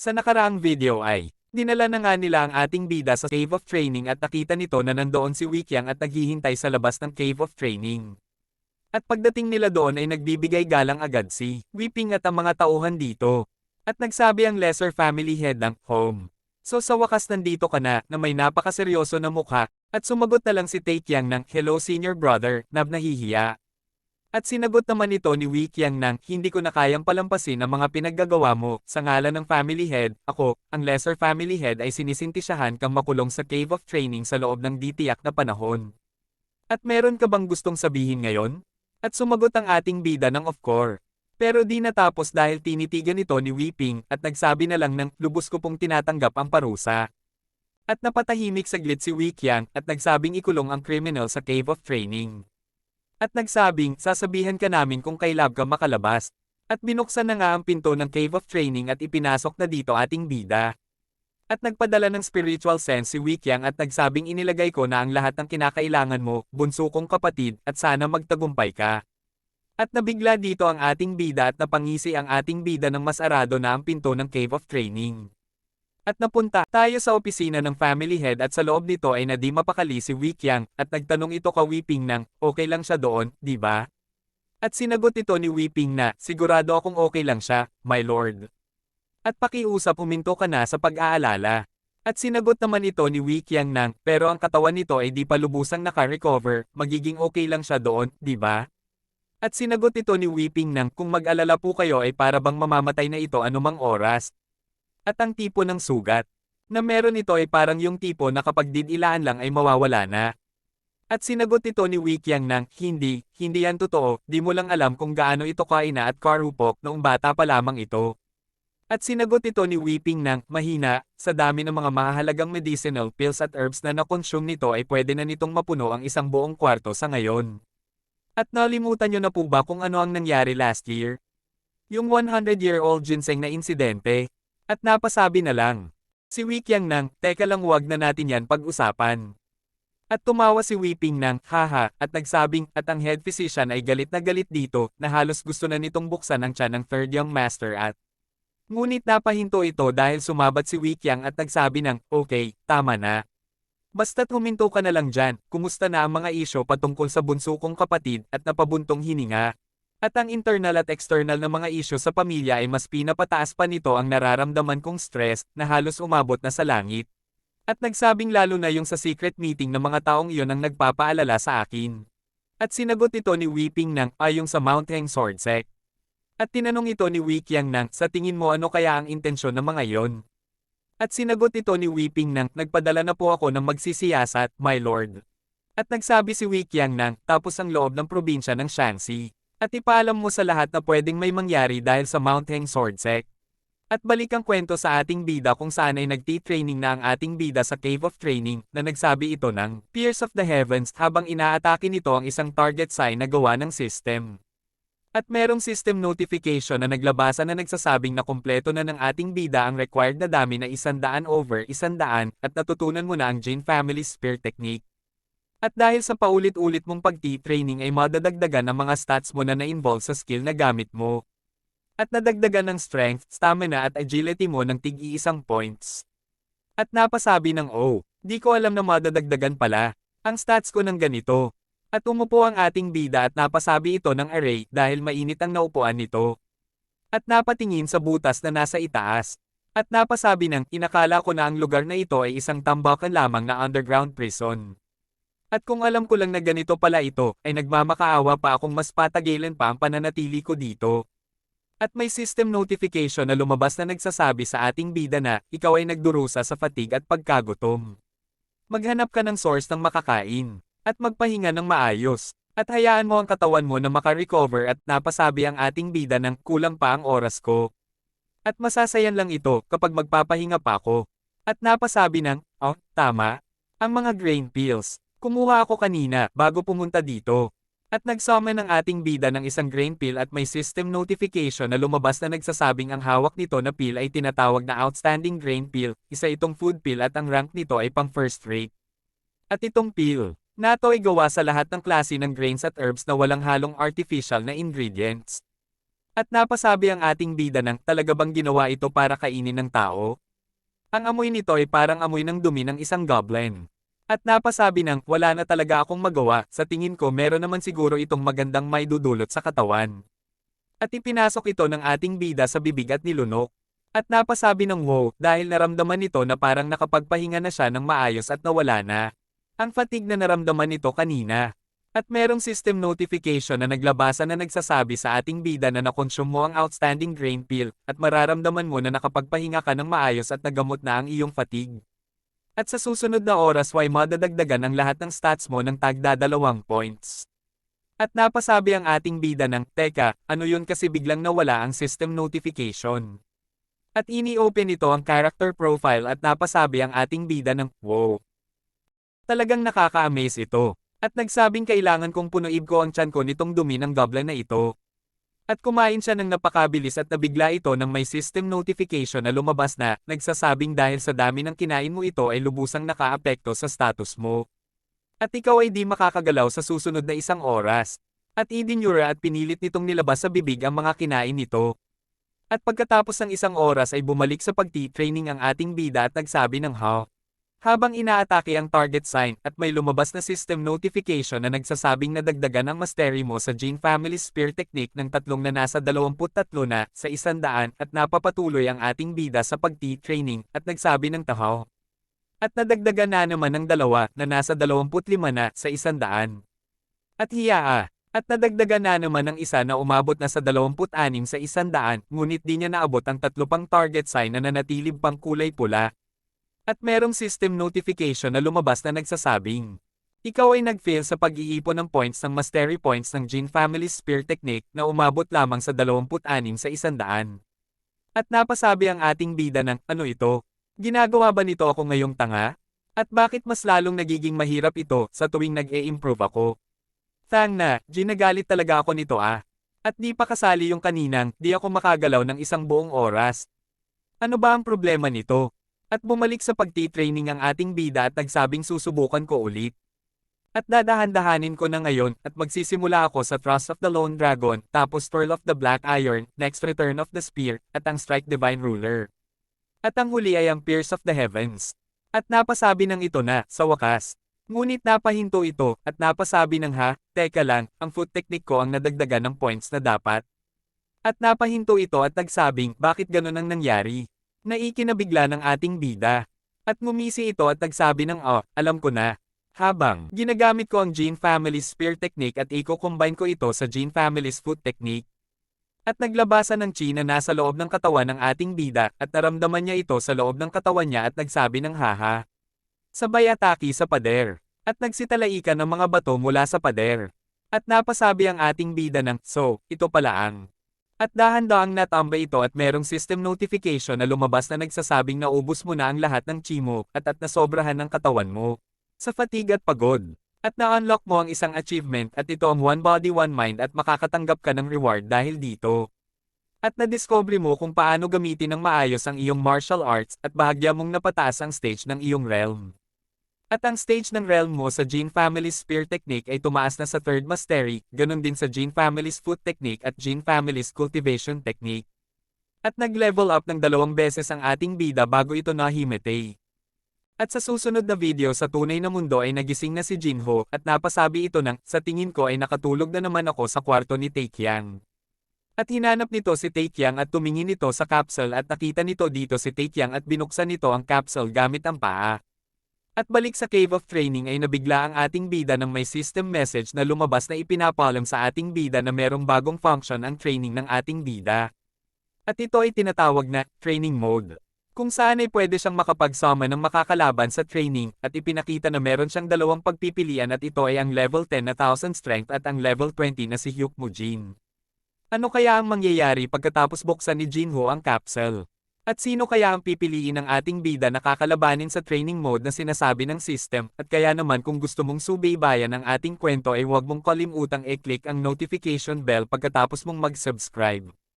Sa nakaraang video ay, dinala na nga nila ang ating bida sa Cave of Training at nakita nito na nandoon si Wikyang at naghihintay sa labas ng Cave of Training. At pagdating nila doon ay nagbibigay galang agad si Weeping at ang mga tauhan dito. At nagsabi ang lesser family head ng home. So sa wakas nandito ka na may napakaseryoso na mukha, at sumagot na lang si Taekyang ng hello senior brother, na nahihiya. At sinagot naman ito ni Wikyang ng hindi ko na kayang palampasin ang mga pinaggagawa mo, sa ngalan ng family head, ako, ang lesser family head ay sinisintisyahan kang makulong sa Cave of Training sa loob ng ditiyak na panahon. At meron ka bang gustong sabihin ngayon? At sumagot ang ating bida ng of course. Pero di natapos dahil tinitigan ito ni Weeping at nagsabi na lang ng lubos ko pong tinatanggap ang parusa. At napatahimik saglit si Wikyang at nagsabing ikulong ang criminal sa Cave of Training. At nagsabing sasabihan ka namin kung kailan ka makalabas. At binuksan na nga ang pinto ng Cave of Training at ipinasok na dito ating bida. At nagpadala ng spiritual sense si Wikyang at nagsabing inilagay ko na ang lahat ng kinakailangan mo, bunso kong kapatid, at sana magtagumpay ka. At nabigla dito ang ating bida at napangisi ang ating bida ng mas arado na ang pinto ng Cave of Training. At napunta tayo sa opisina ng family head at sa loob nito ay nadi mapakali si Wikyang at nagtanong ito ka Weeping ng okay lang siya doon, di ba? At sinagot ito ni Weeping na sigurado akong okay lang siya, my lord. At pakiusap huminto ka na sa pag-aalala. At sinagot naman ito ni Wikyang ng pero ang katawan nito ay di pa lubusang naka-recover, magiging okay lang siya doon, di ba? At sinagot ito ni Weeping ng kung mag-alala po kayo ay para bang mamamatay na ito anumang oras. At ang tipo ng sugat na meron ito ay parang yung tipo na kapag didilaan lang ay mawawala na. At sinagot ito ni Wikyang ng hindi yan totoo, di mo lang alam kung gaano ito kaina at karupok noong bata pa lamang ito. At sinagot ito ni Weeping ng mahina, sa dami ng mga mahalagang medicinal pills at herbs na nakonsume nito ay pwede na nitong mapuno ang isang buong kwarto sa ngayon. At nalimutan nyo na po ba kung ano ang nangyari last year? Yung 100-year-old ginseng na insidente. At napasabi na lang. Si Wikyang ng, teka lang wag na natin yan pag-usapan. At tumawa si Weeping ng, haha, at nagsabing, at ang head physician ay galit na galit dito, na halos gusto na nitong buksan ang tiyan ng third young master at. Ngunit napahinto ito dahil sumabat si Wikyang at nagsabi ng, okay, tama na. Basta't huminto ka na lang dyan, kumusta na ang mga isyo patungkol sa bunso kong kapatid at napabuntong hininga. At ang internal at external na mga isyo sa pamilya ay mas pinapataas pa nito ang nararamdaman kong stress na halos umabot na sa langit. At nagsabing lalo na yung sa secret meeting ng mga taong iyon ang nagpapaalala sa akin. At sinagot ito ni Weeping ng ayong sa Mount Heng Sword Sect. At tinanong ito ni Wikyang ng sa tingin mo ano kaya ang intensyon ng mga iyon? At sinagot ito ni Weeping ng nagpadala na po ako ng magsisiyasat, my lord. At nagsabi si Wikyang ng tapos ang loob ng probinsya ng Shanxi. At ipaalam mo sa lahat na pwedeng may mangyari dahil sa Mount Heng Sword Sect. At balik ang kwento sa ating bida kung saan ay nagti-training na ang ating bida sa Cave of Training na nagsabi ito ng Pierce of the Heavens habang inaatake nito ang isang target sign na gawa ng system. At merong system notification na naglabasan na nagsasabing na kumpleto na ng ating bida ang required na dami na 100/100 at natutunan mo na ang Jin Family Spear Technique. At dahil sa paulit-ulit mong pagti-training ay madadagdagan ang mga stats mo na na-involve sa skill na gamit mo. At nadagdagan ng strength, stamina at agility mo ng tig-iisang points. At napasabi ng di ko alam na madadagdagan pala ang stats ko ng ganito. At umupo ang ating bida at napasabi ito ng array dahil mainit ang naupuan nito. At napatingin sa butas na nasa itaas. At napasabi ng inakala ko na ang lugar na ito ay isang tambakan lamang na underground prison. At kung alam ko lang na ganito pala ito, ay nagmamakaawa pa akong mas patagilan pa ang pananatili ko dito. At may system notification na lumabas na nagsasabi sa ating bida na, ikaw ay nagdurusa sa fatigue at pagkagutom. Maghanap ka ng source ng makakain, at magpahinga ng maayos, at hayaan mo ang katawan mo na makarecover at napasabi ang ating bida ng kulang pa ang oras ko. At masasayan lang ito kapag magpapahinga pa ako. At napasabi ng, tama, ang mga grain pills. Kumuha ako kanina bago pumunta dito. At nagsummon ng ating bida ng isang grain pill at may system notification na lumabas na nagsasabing ang hawak nito na pill ay tinatawag na outstanding grain pill, isa itong food pill at ang rank nito ay pang first rate. At itong pill, nato ay gawa sa lahat ng klase ng grains at herbs na walang halong artificial na ingredients. At napasabi ang ating bida ng talaga bang ginawa ito para kainin ng tao? Ang amoy nito ay parang amoy ng dumi ng isang goblin. At napasabi ng wala na talaga akong magawa, sa tingin ko meron naman siguro itong magandang maidudulot sa katawan. At ipinasok ito ng ating bida sa bibig at nilunok. At napasabi ng wow dahil naramdaman nito na parang nakapagpahinga na siya ng maayos at nawala na ang fatigue na naramdaman nito kanina. At merong system notification na naglabasan na nagsasabi sa ating bida na nakonsume mo ang outstanding grain pill at mararamdaman mo na nakapagpahinga ka ng maayos at nagamot na ang iyong fatigue. At sa susunod na oras ay madadagdagan ang lahat ng stats mo ng tagda 2 points. At napasabi ang ating bida ng, teka, ano yun kasi biglang nawala ang system notification. At ini-open ito ang character profile at napasabi ang ating bida ng, wow. Talagang nakaka-amaze ito. At nagsabing kailangan kong punuin ko ang tiyan ko nitong dumi ng goblin na ito. At kumain siya ng napakabilis at nabigla ito nang may system notification na lumabas na, nagsasabing dahil sa dami ng kinain mo ito ay lubusang nakaapekto sa status mo. At ikaw ay di makakagalaw sa susunod na 1 oras. At idinura at pinilit nitong nilabas sa bibig ang mga kinain nito. At pagkatapos ng 1 oras ay bumalik sa pagti-training ang ating bida at nagsabi ng how. Habang inaatake ang target sign at may lumabas na system notification na nagsasabing nadagdagan ang mastery mo sa Gene Family Spear Technique ng 3 na nasa 23 na sa 100 at napapatuloy ang ating bida sa pagti-training at nagsabi ng tahaw. At nadagdagan na naman ng 2 na nasa 25 na sa 100. At hiyaa. At nadagdagan na naman ng 1 na umabot na sa 26 sa 100 ngunit di niya naabot ang 3 pang target sign na nanatiling pang kulay pula. At merong system notification na lumabas na nagsasabing, ikaw ay nag-fail sa pag-iipon ng points ng Mastery Points ng Gene Family Spear Technique na umabot lamang sa 26 sa 100. At napasabi ang ating bida ng, ano ito? Ginagawa ba nito ako ngayong tanga? At bakit mas lalong nagiging mahirap ito sa tuwing nag-e-improve ako? Tang na, ginagalit talaga ako nito ah. At di pa kasali yung kaninang, di ako makagalaw ng 1 buong oras. Ano ba ang problema nito? At bumalik sa pagti-training ang ating bida at nagsabing susubukan ko ulit. At dadahan-dahanin ko na ngayon at magsisimula ako sa Trust of the Lone Dragon, tapos Twirl of the Black Iron, next Return of the Spear, at ang Strike Divine Ruler. At ang huli ay ang Pierce of the Heavens. At napasabi ng ito na, sa wakas. Ngunit napahinto ito, at napasabi ng teka lang, ang foot technique ko ang nadagdagan ng points na dapat. At napahinto ito at nagsabing, bakit ganun ang nangyari? Naikinabigla ng ating bida. At ngumisi ito at nagsabi ng alam ko na. Habang ginagamit ko ang Gene Family's Spear Technique at i-combine ko ito sa Gene Family's Foot Technique. At naglabasan ng chi na nasa loob ng katawan ng ating bida at naramdaman niya ito sa loob ng katawan niya at nagsabi ng haha. Sabay atake sa pader. At nagsitalaikan ng mga bato mula sa pader. At napasabi ang ating bida ng, so, ito pala ang. At dahan-daang natambay ito at merong system notification na lumabas na nagsasabing naubos mo na ang lahat ng chi mo at nasobrahan ng katawan mo. Sa fatigue at pagod. At na-unlock mo ang isang achievement at ito ang One Body One Mind at makakatanggap ka ng reward dahil dito. At na-discover mo kung paano gamitin ng maayos ang iyong martial arts at bahagya mong napataas ang stage ng iyong realm. At ang stage ng realm mo sa Gene Family's Spear Technique ay tumaas na sa 3rd Mastery, ganun din sa Gene Family's Foot Technique at Gene Family's Cultivation Technique. At nag-level up ng 2 beses ang ating bida bago ito nahimete. At sa susunod na video sa tunay na mundo ay nagising na si Jinho at napasabi ito ng, sa tingin ko ay nakatulog na naman ako sa kwarto ni Taekyang. At hinanap nito si Taekyang at tumingin ito sa capsule at nakita nito dito si Taekyang at binuksan nito ang capsule gamit ang paa. At balik sa Cave of Training ay nabigla ang ating bida ng may system message na lumabas na ipinapalam sa ating bida na merong bagong function ang training ng ating bida. At ito ay tinatawag na Training Mode. Kung saan ay pwede siyang makapagsama ng makakalaban sa training at ipinakita na meron siyang 2 pagpipilian at ito ay ang level 10 na 1000 strength at ang level 20 na si Hyukmujin. Ano kaya ang mangyayari pagkatapos buksan ni Jinho ang capsule? At sino kaya ang pipiliin ng ating bida na kakalabanin sa training mode na sinasabi ng system? At kaya naman kung gusto mong subaybayan ang ating kwento ay huwag mong kalimutang i-click ang notification bell pagkatapos mong mag-subscribe.